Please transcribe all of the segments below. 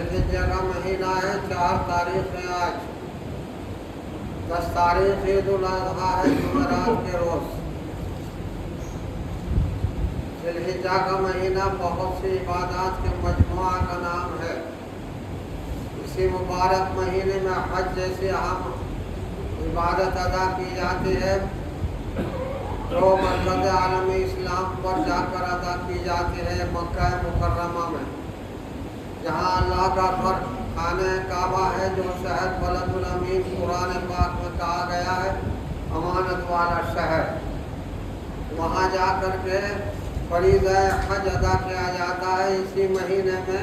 ذوالحجہ کا مہینہ ہے، 4 تاریخ ہے آج، 10 تاریخ عید الاضحیٰ ہے، جمعرات کے روز۔ ذوالحجہ کا مہینہ بہت سی عبادات کے مجموعہ کا نام ہے۔ اسی مبارک مہینے میں حج جیسی اہم عبادت ادا کی جاتی ہے، جو مرکز عالم اسلام پر جا کر ادا کی جاتی ہے، مکہ مکرمہ میں، جہاں اللہ کا گھر خانہ کعبہ ہے، جو شہر بلد الامین قرآن پاک میں کہا گیا ہے امانت والا شہر۔ وہاں جا کر کے فریضہ حج ادا کیا جاتا ہے۔ اسی مہینے میں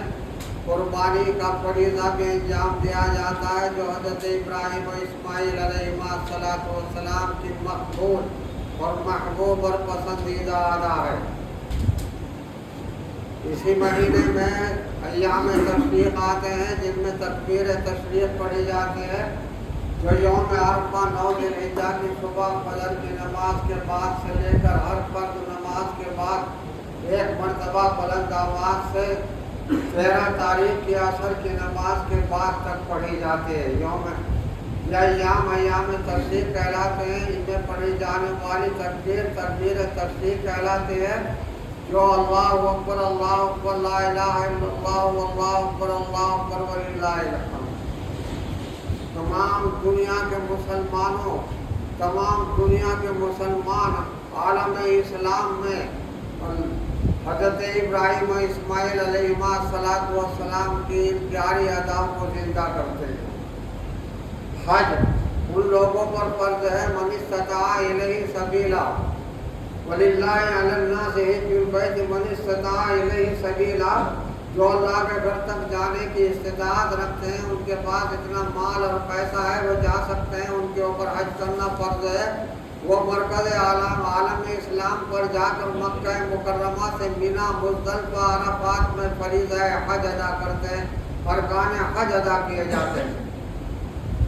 قربانی کا فریضہ بھی انجام دیا جاتا ہے، جو حضرت ابراہیم و اسماعیل علیہ السلام کی مقبول اور محبوب اور پسندیدہ ادا ہے۔ اسی مہینے میں ایام تشریق آتے ہیں، جن میں تکبیر تشریق پڑھی جاتی ہے، جو یوم عرفہ 9 ذوالحجہ کی صبح فجر کی نماز کے بعد سے لے کر ہر فرض نماز کے بعد 1 مرتبہ بلند آواز سے 13 تاریخ کی عصر کی نماز کے بعد تک پڑھی جاتی ہے۔ ایام تشریق کہلاتے ہیں۔ ان میں پڑھی جانے والی تکبیر تشریق کہلاتی ہے، جو اللہ اکبر لا الہ الا اللہ واللہ اکبر وللہ الحمد۔ تمام دنیا کے مسلمان عالم اسلام میں حضرت ابراہیم و اسماعیل علیہ السلام کی ان پیاری اداؤں کو زندہ کرتے ہیں۔ حج ان لوگوں پر فرض ہے، من استطاع الیہ سبیلا، وللہ علی الناس حج البیت من استطاع الیہ سبیلا، جو اللہ کے گھر تک جانے کی استطاعت رکھتے ہیں، ان کے پاس اتنا مال اور پیسہ ہے، وہ جا سکتے ہیں، ان کے اوپر حج کرنا فرض ہے۔ وہ مرکز عالم اسلام پر جا کر مکہ مکرمہ سے مینا، مزدلفہ، عرفات میں فریضہ حج ادا کرتے ہیں، ارکان حج ادا کیے جاتے ہیں۔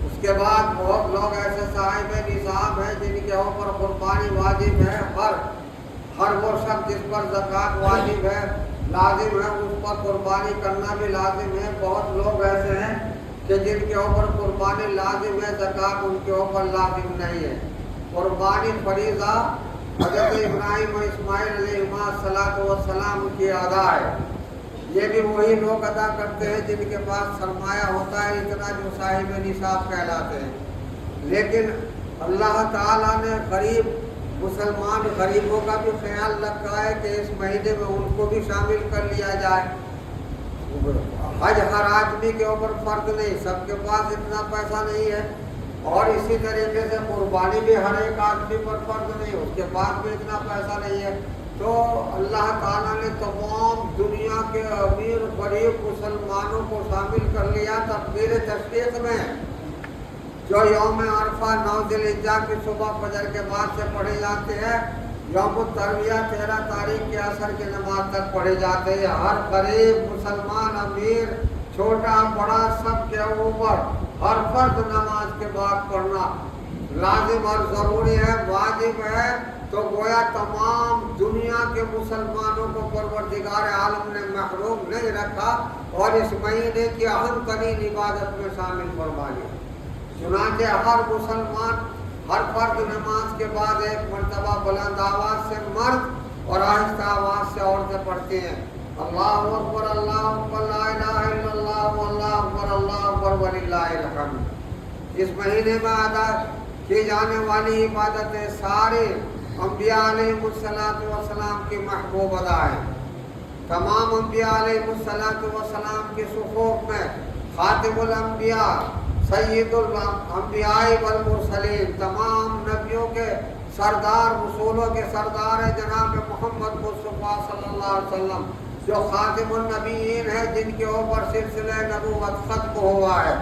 اس کے بعد بہت لوگ ایسے صاحب نصاب ہیں جن کے اوپر قربانی واجب ہے، ہر وہ شخص جس پر زکوٰۃ واجب ہے، لازم ہے، اس پر قربانی کرنا بھی لازم ہے۔ بہت لوگ ایسے ہیں کہ جن کے اوپر قربانی لازم ہے، زکوٰۃ ان کے اوپر لازم نہیں ہے۔ قربانی فریضہ حضرت ابراہیم و اسماعیل علیہ السلام کی ادا ہے۔ یہ بھی وہی لوگ ادا کرتے ہیں جن کے پاس سرمایہ ہوتا ہے اتنا، جو صاحب نصاب کہلاتے ہیں۔ لیکن اللہ تعالیٰ نے مسلمان غریبوں کا بھی خیال رکھا ہے کہ اس مہینے میں ان کو بھی شامل کر لیا جائے۔ حج ہر آدمی کے اوپر فرض نہیں، سب کے پاس اتنا پیسہ نہیں ہے، اور اسی طریقے سے قربانی بھی ہر ایک آدمی پر فرض نہیں، اس کے پاس بھی اتنا پیسہ نہیں ہے۔ تو اللہ تعالیٰ نے تمام دنیا کے امیر غریب مسلمانوں کو شامل کر لیا تکبیر تشریق میں، جو یوم عرفہ 9 ذوالحجہ کی صبح فجر کے بعد سے پڑھی جاتی ہے۔ یوم الترویہ 13 تاریخ کے عصر کی نماز تک پڑھی جاتی ہے۔ ہر غریب مسلمان، امیر، چھوٹا بڑا، سب کے اوپر ہر فرض نماز کے بعد پڑھنا لازم اور ضروری ہے، واجب ہے۔ تو گویا تمام دنیا کے مسلمانوں کو پروردگار عالم نے محروم نہیں رکھا، اور اس مہینے کی اہم ترین عبادت میں شامل فرما لیا۔ چنانچہ ہر مسلمان ہر فرض نماز کے بعد 1 مرتبہ بلند آواز سے مرد اور آہستہ آواز سے عورتیں پڑھتی ہیں، اللہ اکبر لا الہ الا اللہ واللہ اکبر وللہ الحمد۔ اس مہینے میں ادا کی جانے والی عبادتیں سارے انبیاء علیہ السلام کی محبوب ادا ہے۔ تمام انبیاء علیہ السلام کی صفوف میں خاتم الانبیاء، سید الانبیاء والمرسلین، تمام نبیوں کے سردار، رسولوں کے سردار ہیں جناب محمد مصطفیٰ صلی اللہ علیہ وسلم، جو خاتم النبیین ہے، جن کے اوپر سلسلہ نبوت ختم ہوا ہے،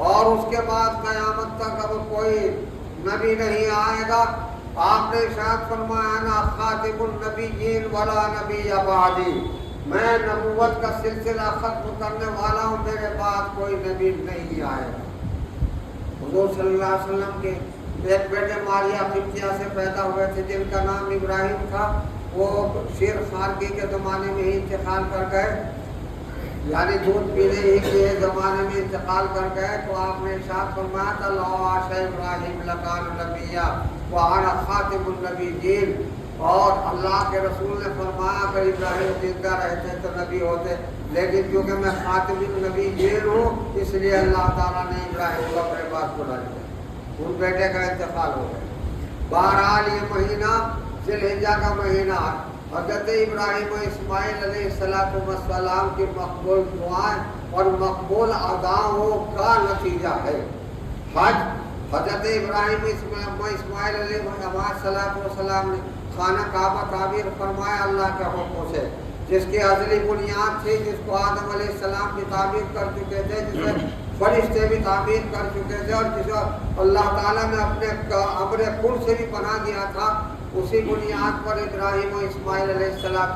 اور اس کے بعد قیامت تک اب کوئی نبی نہیں آئے گا۔ آپ نے ارشاد فرمایا نا خاتم النبیین ولا نبی بعدی، میں نبوت کا سلسلہ ختم کرنے والا ہوں، میرے بعد کوئی نبی نہیں آئے گا۔ حضور صلی اللہ علیہ وسلم کے ایک بیٹے ماریہ قبطیہ سے پیدا ہوئے تھے، جن کا نام ابراہیم تھا۔ وہ شیر خارگی کے زمانے میں ہی انتقال کر گئے۔ یعنی دودھ پینے ہی کے زمانے میں انتقال کر گئے تو آپ نے ارشاد فرمایا تھا لو عاش ابراہیم لکان نبیہ وانا خاتم النبیین، اور اللہ کے رسول نے فرمایا اگر ابراہیم زندہ رہتے تو نبی ہوتے، لیکن کیونکہ میں خاتم النبیین ہوں اس لیے اللہ تعالیٰ نے ابراہیم کو اپنے پاس بلا لیا، ان بیٹے کا انتقال ہو گیا۔ بہرحال یہ مہینہ ذی الحجہ کا مہینہ حضرت ابراہیم و اسماعیل علیہ السلام کی مقبول دعائیں اور مقبول اداؤں کا نتیجہ ہے۔ حج حضرت ابراہیم و اسماعیل علیہ السلام نے خانہ کعبہ تعمیر فرمایا اللہ کے حکم سے، جس کی ازلی بنیاد تھی، جس کو آدم علیہ السلام بھی تعمیر کر چکے تھے، جسے فرشتے بھی تعمیر کر چکے تھے، اور جسے اللہ تعالیٰ نے اپنے امر کن سے بھی پناہ دیا تھا، اسی بنیاد پر ابراہیم و اسماعیل علیہ السلام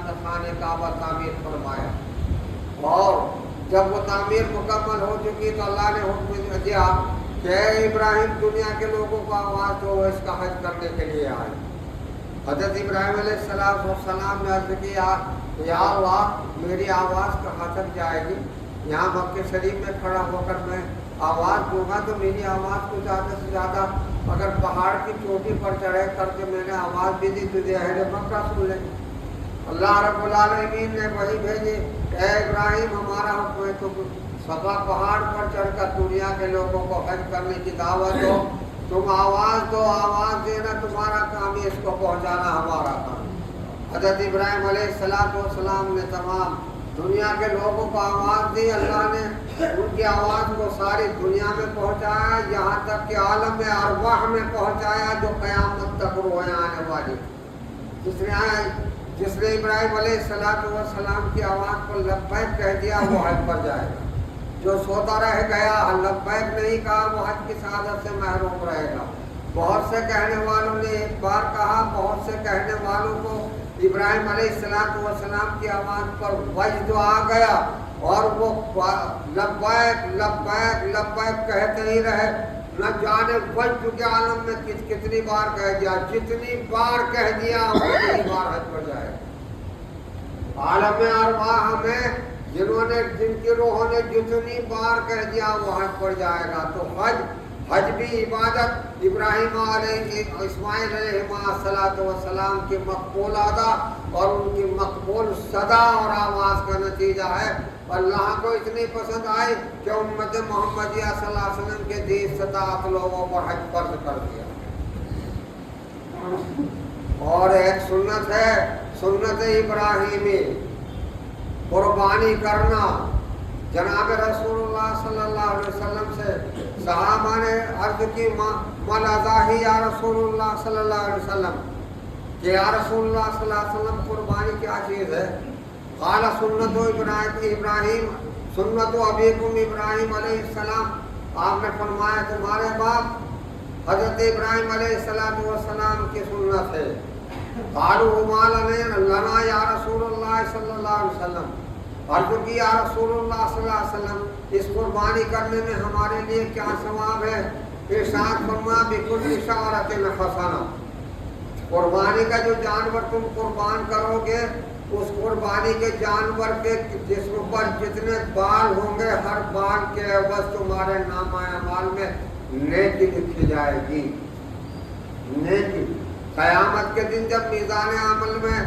نے خانہ کعبہ تعمیر فرمایا، اور جب وہ تعمیر مکمل ہو چکی تو اللہ نے حکم دیا کہ ابراہیم دنیا کے لوگوں کو آواز دو، اس کا حج کرنے کے لیے آئے۔ حضرت ابراہیم علیہ السلام نے عرض کیا یا اللہ میری آواز کہاں تک جائے گی؟ یہاں مکہ شریف میں کھڑا ہو کر میں آواز دوں گا تو میری آواز کو زیادہ سے زیادہ اگر پہاڑ کی چوٹی پر چڑھے کر کے میں نے آواز بھی دی تجھے اہل مکہ سن لیں۔ اللہ رب العالمین نے وہی بھیجی، اے ابراہیم ہمارا حکم ہے تو صفا پہاڑ پر چڑھ کر دنیا کے لوگوں کو حج کرنے کی دعوت دو، تم آواز دو، آواز دینا تمہارا کام ہے، اس کو پہنچانا ہمارا کام۔ حضرت ابراہیم علیہ السلام نے تمام دنیا کے لوگوں کو آواز دی، اللہ نے ان کی آواز کو ساری دنیا میں پہنچایا، یہاں تک کہ عالم ارواح میں پہنچایا جو قیامت تک روئے آنے والی۔ جس نے ابراہیم علیہ السلام کی آواز پر لبیک کہہ دیا وہ حج پر جائے گا، جو سوتا رہ گیا لبیک نہیں کہا وہ حج کی سعادت سے محروم رہے گا۔ بہت سے کہنے والوں نے ایک بار کہا، بہت سے کہنے والوں کو ابراہیم علیہ السلام کی آواز پر وجد آ گیا اور وہ لبیک لبیک لبیک کہتے ہی رہے، نہ جانے وجد کے عالم میں کتنی بار کہہ دیا، جتنی بار کہہ دیا اتنی بار حج پر جائے۔ عالم ارواح میں جن کی روحوں نے جتنی بار کہہ دیا وہ حج پر جائے گا۔ تو حج بھی عبادت ابراہیم علیہ اسماعیل علیہ السلام کی مقبول ادا اور ان کی مقبول صدا اور آواز کا نتیجہ ہے۔ اللہ کو اتنی پسند آئی کہ امت محمدیہ صلی اللہ علیہ وسلم کے 10 لوگوں پر حج فرض کر دیا۔ اور ایک سنت ہے، سنت ابراہیمی، قربانی کرنا۔ جناب رسول اللہ صلی اللہ علیہ وسلم سے صحابہ نے عرض کی مل اضاحی یا رسول اللہ صلی اللہ علیہ وسلم، کہ یا رسول اللہ صلی اللہ علیہ وسلم قربانی کیا چیز ہے؟ قال سنت ابراہیم، سنت ابیکم ابراہیم علیہ السلام، آپ نے فرمایا تمہارے باپ حضرت ابراہیم علیہ السلام کی سنت ہے۔ قالوا ما لنا یا رسول اللہ صلی اللہ علیہ وسلم، عرض کی یا رسول اللہ صلی اللہ علیہ وسلم اس قربانی کرنے میں ہمارے لیے کیا ثواب ہے؟ ارشاد فرمایا بکل اشارۃ حسنہ، قربانی کا جو جانور تم قربان کرو گے اس قربانی کے جانور کے جسم پر جتنے بال ہوں گے ہر بال کے عوض تمہارے نامہ اعمال میں نیکی لکھی جائے گی۔ نیکی قیامت کے دن جب میزان عمل میں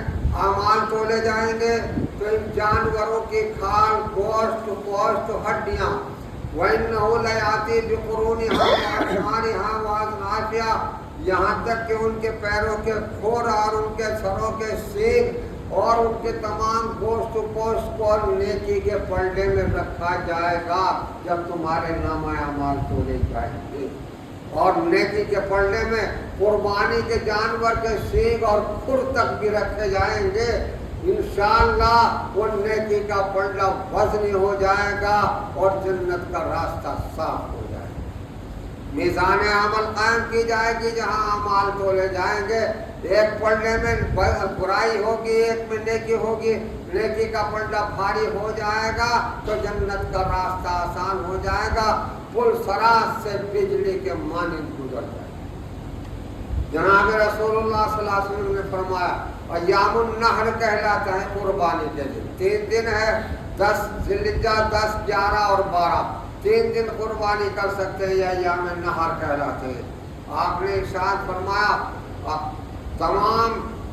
اعمال تولے جائیں گے تو ان جانوروں کی کھال، گوشت، ہڈیاں، وَإِنَّهُ لَيَأْتِي بِقُرُونِهَا وَأَشْعَارِهَا وَأَذْنَافِهَا، یہاں تک کہ ان کے پیروں کے کھور اور ان کے سروں کے سینگ اور ان کے تمام گوشت کو نیکی کے پلڑے میں رکھا جائے گا جب تمہارے نامہ اعمال تولے جائیں گے۔ اور نیکی کے پلڑے میں قربانی کے جانور کے سینگ اور کھر تک بھی رکھے جائیں گے۔ انشاءاللہ وہ نیکی کا پلڑا وزنی ہو جائے گا اور جنت کا راستہ صاف ہو جائے گا۔ میزان عمل قائم کی جائے گی جہاں اعمال تولے جائیں گے، ایک پلڑے میں برائی ہوگی ایک میں نیکی ہوگی، نیکی کا پلڑا بھاری ہو جائے گا تو جنت کا راستہ آسان ہو جائے گا، پل صراط سے بجلی کے مانند گزر جائے گا۔ جناب رسول اللہ صلی اللہ علیہ وسلم نے فرمایا ایام النحر کہلاتا ہے قربانی کے دن، 3 دن ہے 10 ذوالحجہ 10 11 اور 12 3 دن قربانی کر سکتے ہیں، یا ایام نہر کہلاتے ہیں۔ آپ نے ارشاد فرمایا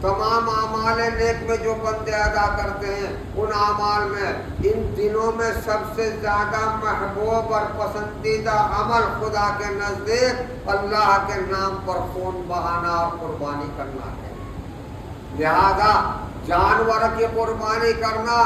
تمام اعمال نیک میں جو بندے ادا کرتے ہیں ان اعمال میں ان دنوں میں سب سے زیادہ محبوب اور پسندیدہ عمل خدا کے نزدیک اللہ کے نام پر خون بہانا اور قربانی کرنا ہے۔ لہذا جانور کی قربانی کرنا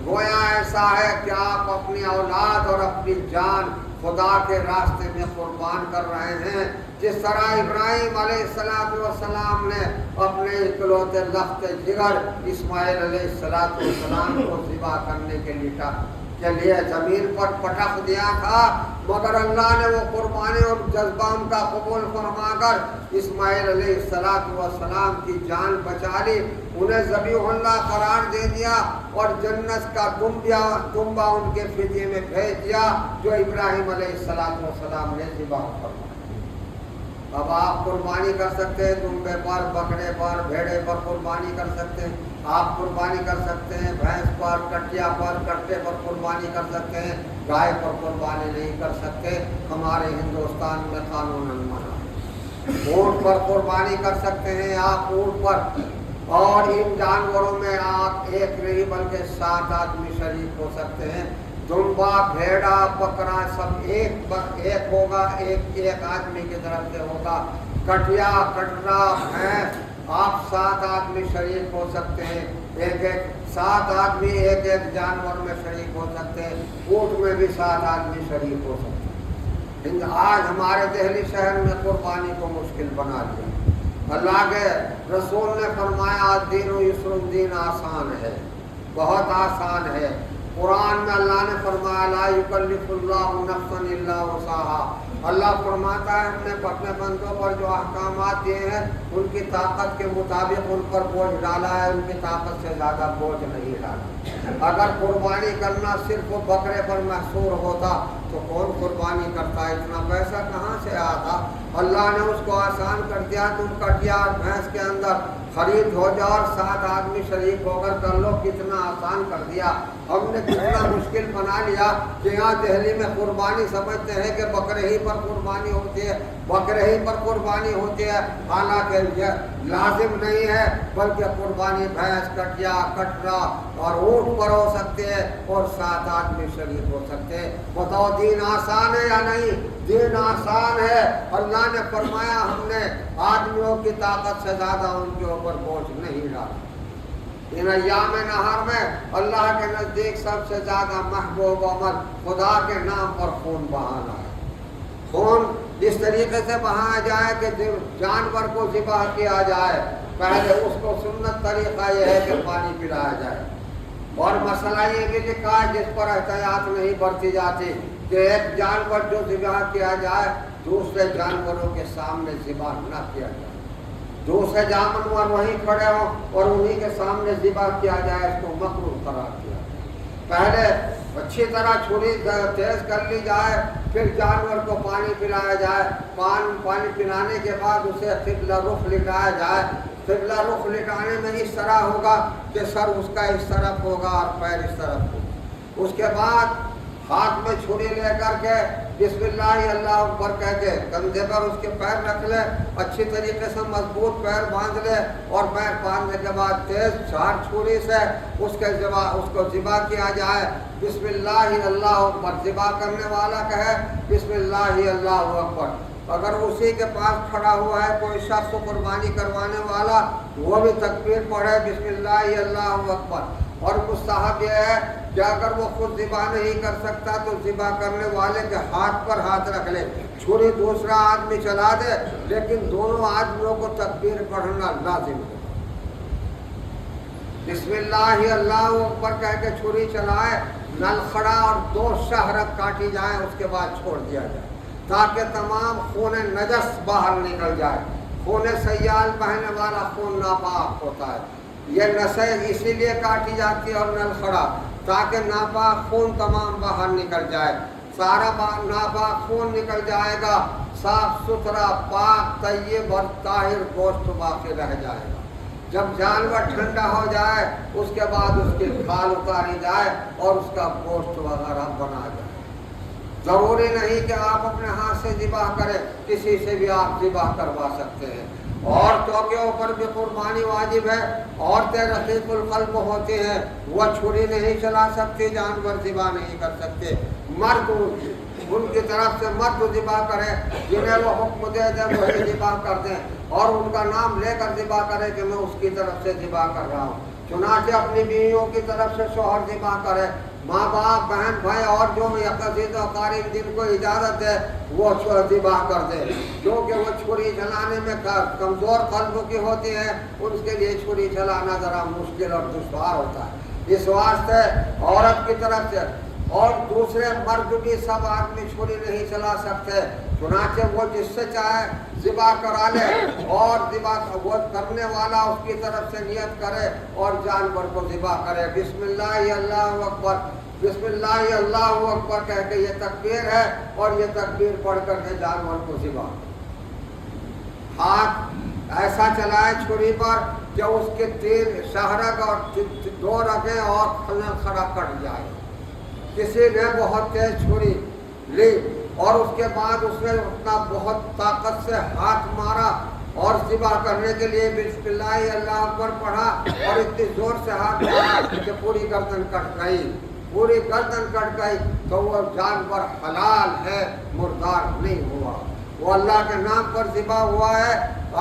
گویا ایسا ہے کہ آپ اپنی اولاد اور اپنی جان خدا کے راستے میں قربان کر رہے ہیں، جس طرح ابراہیم علیہ السلام نے اپنے اکلوتے لخت جگر اسماعیل علیہ السلام کو ذبح کرنے کے لیے زمین پر پٹخ دیا تھا، مگر اللہ نے وہ قربانی اور جذبہ ان کا قبول فرما کر اسماعیل علیہ السلام کی جان بچا لی، انہیں ذبیح اللہ قرار دے دیا اور جنت کا دمبا ان کے فدیے میں بھیج دیا جو ابراہیم علیہ السلام نے ذبح فرمایا۔ اب آپ قربانی کر سکتے ہیں، دمبے پر، بکرے پر، بھیڑے پر قربانی کر سکتے ہیں، آپ قربانی کر سکتے ہیں بھینس پر، کٹیا پر، کٹے پر قربانی کر سکتے ہیں، گائے پر قربانی نہیں کر سکتے، ہمارے ہندوستان میں قانون منع ہے۔ اونٹ پر قربانی کر سکتے ہیں آپ، اونٹ پر، اور ان جانوروں میں آپ ایک نہیں بلکہ 7 آدمی شریک ہو سکتے ہیں۔ دمبا، بھیڑا، بکرا سب ایک ہوگا، ایک آدمی کی طرف سے ہوگا۔ کٹیا، کٹرا، بھینس آپ 7 آدمی شریک ہو سکتے ہیں، 7 آدمی ایک جانور میں شریک ہو سکتے ہیں، اونٹ میں بھی 7 آدمی شریک ہو سکتے ہیں۔ آج ہمارے دہلی شہر میں قربانی کو مشکل بنا دیا۔ اللہ کے رسول نے فرمایا دین و یسر، دین آسان ہے، بہت آسان ہے۔ قرآن میں اللہ نے فرمایا لا یکلف اللہ نفسا الا وسعها، اللہ فرماتا ہے ہم نے اپنے بندوں پر جو احکامات دیے ہیں ان کی طاقت کے مطابق ان پر بوجھ ڈالا ہے، ان کی طاقت سے زیادہ بوجھ نہیں ڈالا۔ اگر قربانی کرنا صرف بکرے پر محصور ہوتا تو کون قربانی کرتا، اتنا پیسہ کہاں سے آتا؟ اللہ نے اس کو آسان کر دیا، تم کٹیا اور بھینس کے اندر خرید ہو جاؤ اور 7 آدمی شریک ہو کر کر لو، کتنا آسان کر دیا۔ ہم نے کتنا مشکل بنا لیا کہ یہاں دہلی میں قربانی سمجھتے ہیں کہ بکرے ہی پر قربانی ہوتی ہے، بکرے ہی پر قربانی ہوتی ہے، حالانکہ یہ لازم نہیں ہے، بلکہ قربانی بھینس، کٹیا، کٹرا اور اونٹ پر ہو سکتے ہیں اور 7 آدمی شریک ہو سکتے ہیں۔ بتاؤ دین آسان ہے یا نہیں؟ دین آسان ہے۔ اللہ نے فرمایا ہم نے آدمیوں کی طاقت سے زیادہ ان کے اوپر بوجھ نہیں ڈالا۔ ان ایام نہر میں اللہ کے نزدیک سب سے زیادہ محبوب عمل خدا کے نام پر خون بہانا ہے۔ خون اس طریقے سے بہایا جائے کہ جانور کو ذبح کیا جائے، پہلے اس کو سنت طریقہ یہ ہے کہ پانی پلایا جائے، اور مسئلہ یہ بھی لکھا ہے جس پر احتیاط نہیں برتی جاتی کہ ایک جانور جو ذبح کیا جائے دوسرے جانوروں کے سامنے ذبح نہ کیا جائے، دوسرے جانور وہیں کھڑے ہوں اور انہی کے سامنے ذبح کیا جائے، اس کو مکروہ قرار دیا۔ پہلے اچھی طرح چھری تیز کر لی جائے، پھر جانور کو پانی پلایا جائے، پانی پلانے کے بعد اسے قبلہ رخ لٹایا جائے۔ قبلہ رخ لٹانے میں اس طرح ہوگا کہ سر اس کا اس طرف ہوگا اور پیر اس طرف ہوگا۔ اس کے بعد ہاتھ میں چھری لے کر کے بسم اللہ اللہ اکبر کہہ کے کندھے پر اس کے پیر رکھ لے، اچھی طریقے سے مضبوط پیر باندھ لے، اور پیر باندھنے کے بعد تیز چار چھری سے اس کو ذبح کیا جائے۔ بسم اللہ اللہ اکبر، ذبح کرنے والا کہے بسم اللہ اللہ اکبر۔ اگر اسی کے پاس کھڑا ہوا ہے کوئی شخص قربانی کروانے والا، وہ بھی تکبیر پڑھے بسم اللہ اللہ اکبر۔ اور مستحب یہ ہے کہ اگر وہ خود ذبح نہیں کر سکتا تو ذبح کرنے والے کے ہاتھ پر ہاتھ رکھ لے، چھری دوسرا آدمی چلا دے، لیکن دونوں آدمیوں کو تکبیر پڑھنا لازم ہے۔ بسم اللہ اللہ اکبر کہہ کے چھری چلائے، نل کھڑا اور 2 شہرک کاٹی جائیں، اس کے بعد چھوڑ دیا جائے تاکہ تمام خون نجس باہر نکل جائے۔ خون سیال بہنے والا خون ناپاک ہوتا ہے، یہ نسیں اسی لیے کاٹی جاتی ہے اور نل کھڑا تاکہ ناپاک خون تمام باہر نکل جائے۔ سارا ناپاک خون نکل جائے گا، صاف ستھرا پاک طیب اور طاہر گوشت باقی رہ جائے گا۔ جب جانور ٹھنڈا ہو جائے اس کے بعد اس کی کھال اتاری جائے اور اس کا گوشت وغیرہ بنا جائے۔ ضروری نہیں کہ آپ اپنے ہاتھ سے ذبح کریں، کسی سے بھی آپ ذبح کروا سکتے ہیں۔ عورتوں کے اوپر بھی قربانی واجب ہے، عورتیں رقیق القلب ہوتی ہیں، وہ چھری نہیں چلا سکتی، جانور ذبح نہیں کر سکتے۔ مرد ان کی طرف سے مرد ذبح کرے، جنہیں وہ حکم دے دیں وہی ذبح کر دیں، اور ان کا نام لے کر ذبح کرے کہ میں اس کی طرف سے ذبح کر رہا ہوں۔ چنانچہ اپنی بیویوں کی طرف سے شوہر ذبح کرے، ماں باپ بہن بھائی اور جو عزیز و قریب جن کو اجازت ہے وہ ذبح کر دے، کیونکہ وہ چھری چلانے میں کمزور قلب کی ہوتی ہے، ان کے لیے چھری چلانا ذرا مشکل اور دشوار ہوتا ہے۔ اس واسطے عورت کی طرف سے اور دوسرے مرد بھی سب آدمی چھری نہیں چلا سکتے، چنانچہ وہ جس سے چاہے ذبح کرا لے، اور ذبح وہ کرنے والا اس کی طرف سے نیت کرے اور جانور کو ذبح کرے۔ بسم اللہ اللہ اکبر، بسم اللہ اللہ اکبر کہہ کے یہ تکبیر ہے، اور یہ تکبیر پڑھ کر کے جانور کو ذبح۔ ہاتھ ایسا چلائے چھری پر کہ اس کے تین شہرگ اور دو رگیں اور کھڑا کٹ جائے۔ کسی نے بہت تیز چھری لی اور اس کے بعد اس نے اپنا بہت طاقت سے ہاتھ مارا اور ذبح کرنے کے لیے بسم اللہ اللہ اکبر پڑھا، اور اتنی زور سے ہاتھ مارا کہ پوری گردن کٹ گئی، پوری گردن کٹ گئی، تو وہ جانور حلال ہے، مردار نہیں ہوا، وہ اللہ کے نام پر ذبح ہوا ہے۔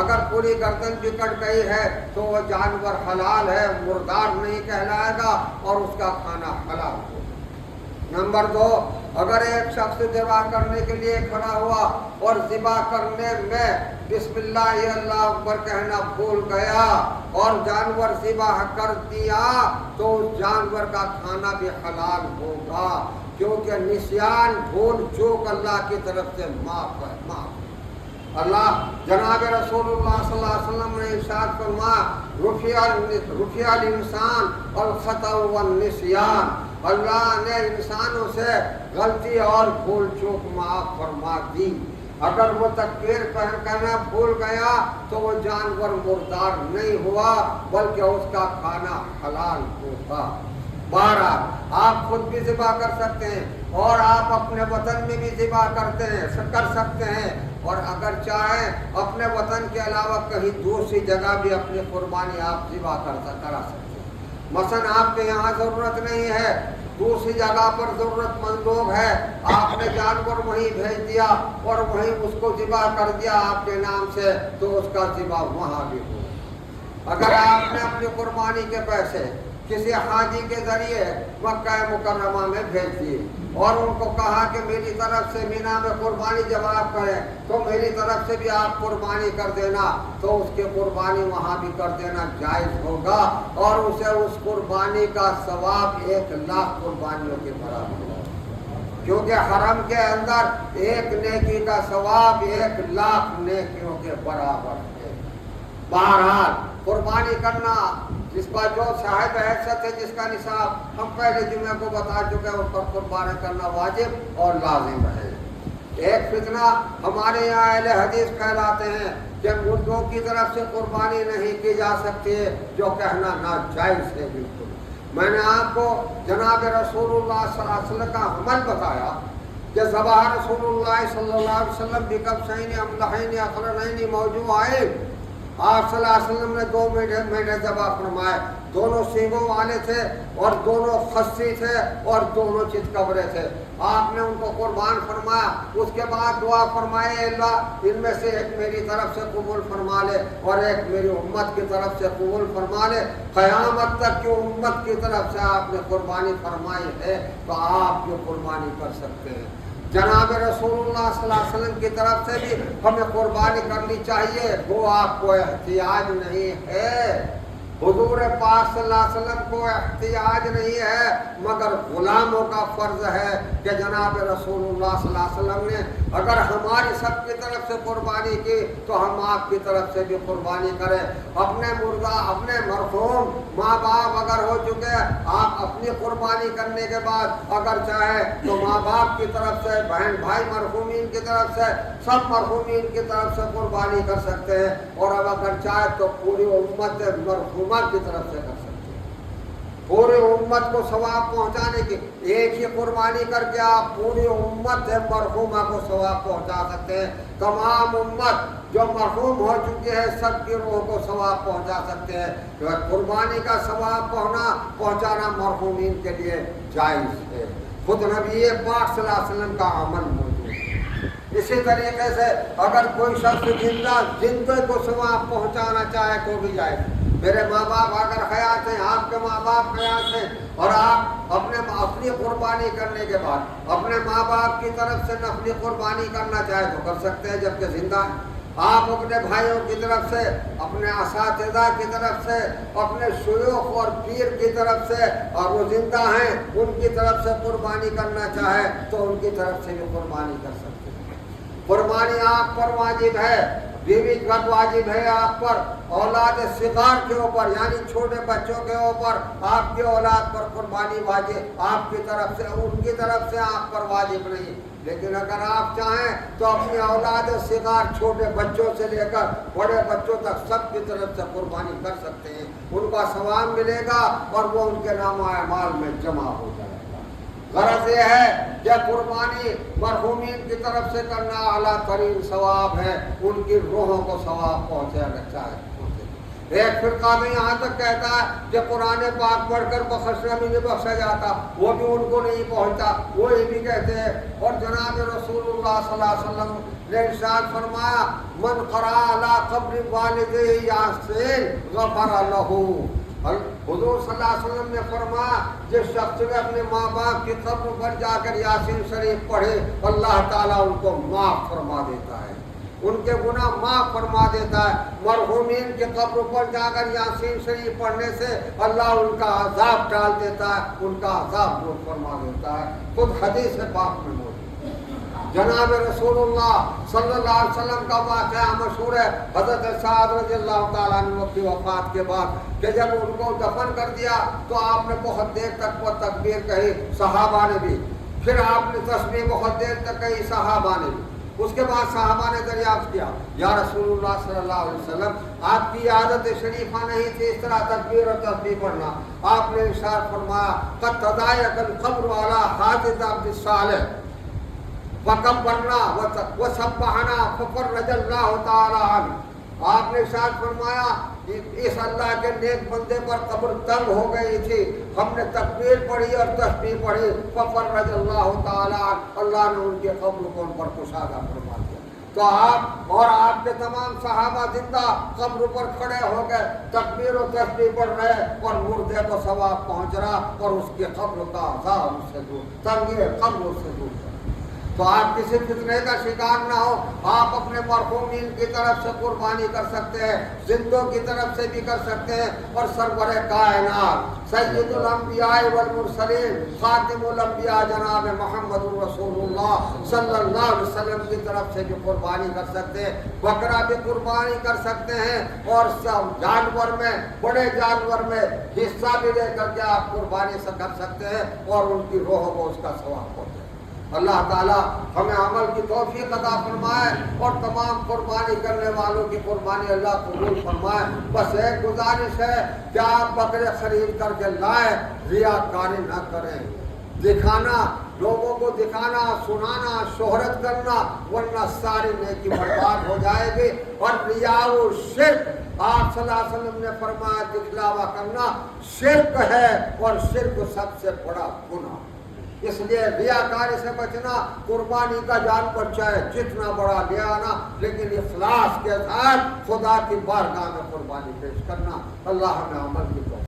اگر پوری گردن بھی کٹ گئی ہے تو وہ جانور حلال ہے، مردار نہیں کہلائے گا، اور اس کا کھانا حلال ہوگا۔ نمبر 2، اگر ایک شخص ذبح کرنے کے لیے کھڑا ہوا اور ذبح کرنے میں بسم اللہ اللہ اکبر کہنا بھول گیا اور جانور ذبح کر دیا تو اس جانور کا کھانا بھی حلال ہوگا، کیونکہ نسیان بھول چوک اللہ کی طرف سے معاف ہے، معاف۔ اللہ جناب رسول اللہ صلی اللہ علیہ وسلم نے ارشاد فرمایا رفع الانسان الخطأ والنسیان، اللہ نے انسانوں سے غلطی اور بھول چوک معاف فرما دی۔ اگر وہ تکبیر کہنا بھول گیا تو وہ جانور مردار نہیں ہوا، بلکہ اس کا کھانا حلال ہوگا۔ بہرحال آپ خود بھی ذبح کر سکتے ہیں، اور آپ اپنے وطن میں بھی ذبح کر سکتے ہیں، اور اگر چاہیں اپنے وطن کے علاوہ کہیں دوسری جگہ بھی اپنی قربانی آپ ذبح کرا سکتے ہیں۔ مثلا آپ کے یہاں ضرورت نہیں ہے، دوسری جگہ پر ضرورت مند لوگ ہے، آپ نے جانور وہیں بھیج دیا اور وہیں اس کو ذبح کر دیا آپ کے نام سے، تو اس کا ذبح وہاں بھی ہو۔ اگر آپ نے اپنی قربانی کے پیسے کسی حاجی کے ذریعے مکہ مکرمہ میں بھیج دیے اور ان کو کہا کہ میری طرف سے مینا میں قربانی جب آپ کریں تو میری طرف سے بھی آپ قربانی کر دینا، تو اس کی قربانی وہاں بھی کر دینا جائز ہوگا، اور اسے اس قربانی کا ثواب 1,00,000 قربانیوں کے برابر ہوگا، کیونکہ حرم کے اندر ایک نیکی کا ثواب 1,00,000 نیکیوں کے برابر ہے۔ بہرحال قربانی کرنا جس کا جو صاحب حیثیت ہے، جس کا نصاب ہم پہلے جمعے کو بتا چکے ہیں، اس پر قربانی کرنا واجب اور لازم ہے۔ ایک فتنہ ہمارے یہاں اہل حدیث کہلاتے ہیں کہ مردوں کی طرف سے قربانی نہیں کی جا سکتی ہے، جو کہنا ناجائز ہے بالکل۔ میں نے آپ کو جناب رسول اللہ صلی اللہ علیہ وسلم کا عمل بتایا کہ ذبح رسول اللہ صلی اللہ علیہ وسلم بکبشین املحین اقرنین موضوعین، آپ صلی اللہ علیہ وسلم نے 2 میڈے ذبح فرمائے، دونوں سینگوں والے تھے اور دونوں خصی تھے اور دونوں چتکبرے تھے۔ آپ نے ان کو قربان فرمایا، اس کے بعد دعا فرمائے اللہ ان میں سے ایک میری طرف سے قبول فرما لے اور ایک میری امت کی طرف سے قبول فرما لے۔ قیامت تک کی امت کی طرف سے آپ نے قربانی فرمائی ہے تو آپ یہ قربانی کر سکتے ہیں۔ جناب رسول اللہ صلی اللہ علیہ وسلم کی طرف سے بھی ہمیں قربانی کرنی چاہیے، وہ آپ کو احتیاج نہیں ہے، حضور پاک صلی اللہ علیہ وسلم کو احتیاج نہیں ہے مگر غلاموں کا فرض ہے کہ جناب رسول اللہ صلی اللہ علیہ وسلم نے اگر ہماری سب کی طرف سے قربانی کی تو ہم آپ کی طرف سے بھی قربانی کریں. اپنے مردہ اپنے مرحوم ماں باپ اگر ہو چکے آپ اپنی قربانی کرنے کے بعد اگر چاہے تو ماں باپ کی طرف سے بہن بھائی مرحومین کی طرف سے سب مرحومین کی طرف سے قربانی کر سکتے ہیں اور اب اگر چاہے تو پوری امت مرحومہ کی طرف سے کر سکتے ہیں. پوری امت کو ثواب پہنچانے کی ایک ہی قربانی کر کے آپ پوری امت مرحومہ کو ثواب پہنچا سکتے ہیں. تمام امت جو مرحوم ہو چکی ہے سب کی روح کو ثواب پہنچا سکتے ہیں. قربانی کا ثواب پہنچانا مرحومین کے لیے جائز ہے. خود نبی پاک صلی اللہ علیہ وسلم کا عمل موجود ہے. اسی طریقے سے اگر کوئی شخص زندے کو ثواب پہنچانا چاہے تو بھی جائز. میرے ماں باپ اگر حیات ہیں آپ کے ماں باپ حیات ہیں اور آپ اپنی قربانی کرنے کے بعد اپنے ماں باپ کی طرف سے نفلی قربانی کرنا چاہے تو کر سکتے ہیں جبکہ زندہ ہیں. آپ اپنے بھائیوں کی طرف سے اپنے اساتذہ کی طرف سے اپنے شیوخ اور پیر کی طرف سے اور وہ زندہ ہیں ان کی طرف سے قربانی کرنا چاہے تو ان کی طرف سے بھی قربانی کر سکتے ہیں. قربانی آپ پر واجب ہے. بیوی کا واجب ہے آپ پر. اولاد صغار کے اوپر یعنی چھوٹے بچوں کے اوپر آپ کی اولاد پر قربانی واجب آپ کی طرف سے ان کی طرف سے آپ پر واجب نہیں. لیکن اگر آپ چاہیں تو اپنی اولاد صغار چھوٹے بچوں سے لے کر بڑے بچوں تک سب کی طرف سے قربانی کر سکتے ہیں. ان کا ثواب ملے گا اور وہ ان کے نامہ اعمال میں جمع ہو جائے گا. غرض یہ ہے کہ قربانی مرحومین کی طرف سے کرنا اعلیٰ ترین ثواب ہے. ان کی روحوں کو ثواب پہنچے چاہے. ایک فرقہ میں یہاں تک کہتا ہے کہ قرآن پاک پڑھ کر بخشنا بھی نہیں بخشا جاتا, وہ بھی ان کو نہیں پہنچتا, وہ یہ بھی کہتے ہیں. اور جناب رسول اللہ صلی اللہ علیہ وسلم نے ارشاد فرمایا من قرأ علی قبر والدہ یاسین غفر لہ. حضور صلی اللہ علیہ وسلم نے فرمایا جس شخص نے اپنے ماں باپ کی قبر پر جا کر یاسین شریف پڑھے اللہ تعالیٰ ان کو معاف فرما دیتا ہے, ان کے گناہ معاف فرما دیتا ہے. مرحومین کے قبر پر جا کر یاسین شریف پڑھنے سے اللہ ان کا عذاب ٹال دیتا ہے, ان کا عذاب دور فرما دیتا ہے. خود حدیث پاک میں موجود جناب رسول اللہ صلی اللہ علیہ وسلم کا واقعہ مشہور ہے. حضرت سعد رضی اللہ تعالیٰ عنہ کی وفات کے بعد کہ جب ان کو دفن کر دیا تو آپ نے بہت دیر تک وہ تکبیر کہی, صحابہ نے بھی. پھر آپ نے تسبیح بہت دیر تک کہی, صحابہ نے بھی. اس کے بعد صحابہ نے دریافت کیا یا رسول اللہ صلی اللہ علیہ وسلم آپ کی عادت شریفہ نہیں تھی اس طرح تکبیر اور تسبیح پڑھنا. آپ نے ارشاد فرمایا قد تضايق القبر على حاجز عبد الصالح وکبرنا وسبحنا ففرج اللہ تعالی عنہ. آپ نے ارشاد فرمایا اس اللہ کے نیک بندے پر قبر تنگ ہو گئی تھی, ہم نے تکبیر پڑھی اور تسبیح پڑھی, ففرج اللہ تعالی عنہ, اللہ نے ان کے قبر کو ان پر کشادہ فرما دیا. تو آپ اور آپ کے تمام صحابہ زندہ قبر پر کھڑے ہو گئے, تکبیر و تسبیح پڑھ رہے اور مردے کو ثواب پہنچ رہا اور اس کی قبر کا عذاب اس سے دور, تنگی قبر سے دور. تو آپ کسی فتنے کا شکار نہ ہو. آپ اپنے مرحومین کی طرف سے قربانی کر سکتے ہیں, زندوں کی طرف سے بھی کر سکتے ہیں, اور سرور کائنات سید الانبیاء والمرسلین خاتم الانبیاء جناب محمد رسول اللہ صلی اللہ علیہ وسلم کی طرف سے بھی قربانی کر سکتے ہیں. بکرا بھی قربانی کر سکتے ہیں اور سب جانور میں بڑے جانور میں حصہ بھی لے کر کے آپ قربانی سے کر سکتے ہیں اور ان کی روح کو اس کا ثواب ہوتا ہے. اللہ تعالیٰ ہمیں عمل کی توفیق عطا فرمائے اور تمام قربانی کرنے والوں کی قربانی اللہ قبول فرمائے. بس ایک گزارش ہے کہ آپ بکرے خرید کر کے لائیں, ریاکاری نہ کریں. دکھانا, لوگوں کو دکھانا, سنانا, شہرت کرنا, ورنہ ساری نیکی برباد ہو جائے گی. اور ریا و شرک, آپ صلی اللہ علیہ وسلم نے فرمایا دکھلاوا کرنا شرک ہے اور شرک سب سے بڑا گناہ. اس لیے ریاکاری سے بچنا, قربانی کا جانور چاہے جتنا بڑا لے آنا لیکن اخلاص کے ساتھ خدا کی بارگاہ میں قربانی پیش کرنا. اللہ ہمیں عمل کی توفیق